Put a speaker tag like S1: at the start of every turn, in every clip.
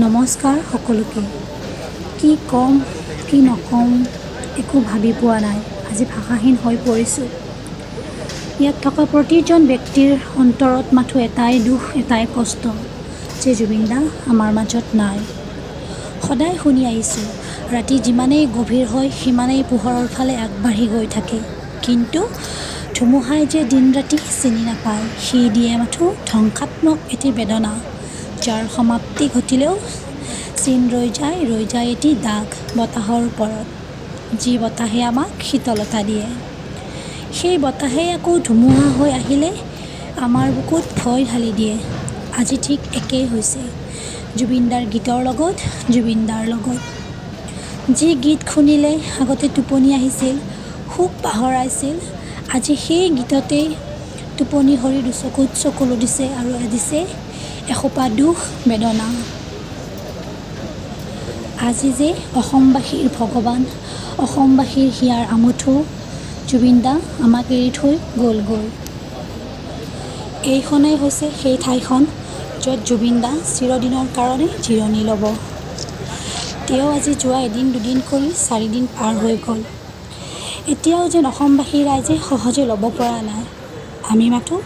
S1: নমস্কাৰ সকলোকে। কি ক'ম কি নক'ম একো ভাবি পোৱা নাই। আজি ভাষাহীন হৈ পৰিছোঁ। ইয়াত থকা প্ৰতিজন ব্যক্তিৰ অন্তৰত মাথো এটাই দুখ, এটাই কষ্ট যে জুবিন দা আমাৰ মাজত নাই। সদায় শুনি আহিছোঁ, ৰাতি যিমানেই গভীৰ হয় সিমানেই পোহৰৰ ফালে আগবাঢ়ি গৈ থাকে। কিন্তু ধুমুহাই যে দিন ৰাতি চিনি নাপায়, সি দিয়ে মাথো ধ্বংসাত্মক এটি বেদনা, যাৰ সমাপ্তি ঘটিলেও চিন ৰৈ যায় এটি দাগ বতাহৰ ওপৰত, যি বতাহে আমাক শীতলতা দিয়ে। সেই বতাহে আকৌ ধুমুহা হৈ আহিলে আমাৰ বুকুত ভয় ঢালি দিয়ে। আজি ঠিক একেই হৈছে জুবিন দাৰ গীতৰ লগত, জুবিন দাৰ লগত। যি গীত শুনিলে আগতে টোপনি আহিছিল, সুখ পাহৰাইছিল, আজি সেই গীততেই টোপনি সৰি দুচকুত চকুলো দিছে আৰু দিছে এসোপা দুখ বেদনা। আজি যে অসমবাসীৰ ভগৱান, অসমবাসীৰ হিয়াৰ আমঠু, জুবিন দা আমাক এৰি থৈ গ'লগৈ। এইখনেই হৈছে সেই ঠাইখন য'ত জুবিন দা চিৰদিনৰ কাৰণে জিৰণি ল'ব। তেওঁ আজি যোৱা এদিন দুদিন কৰি 4 দিন পাৰ হৈ গ'ল। এতিয়াও যেন অসমবাসীৰ ৰাইজে সহজে ল'ব পৰা নাই। আমি মাথো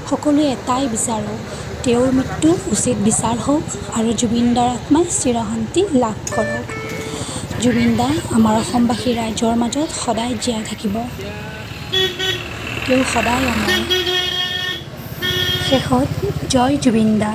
S1: সকলোৱে এটাই বিচাৰোঁ, তেওঁৰ মৃত্যু উচিত বিচাৰ হওক আৰু জুবিন দাৰ আত্মাই চিৰশান্তি লাভ কৰক। জুবিন দা আমাৰ অসমবাসী ৰাইজৰ মাজত সদায় জীয়াই থাকিব। তেওঁ সদায় অমৰ। শেষত জয় জুবিন দা।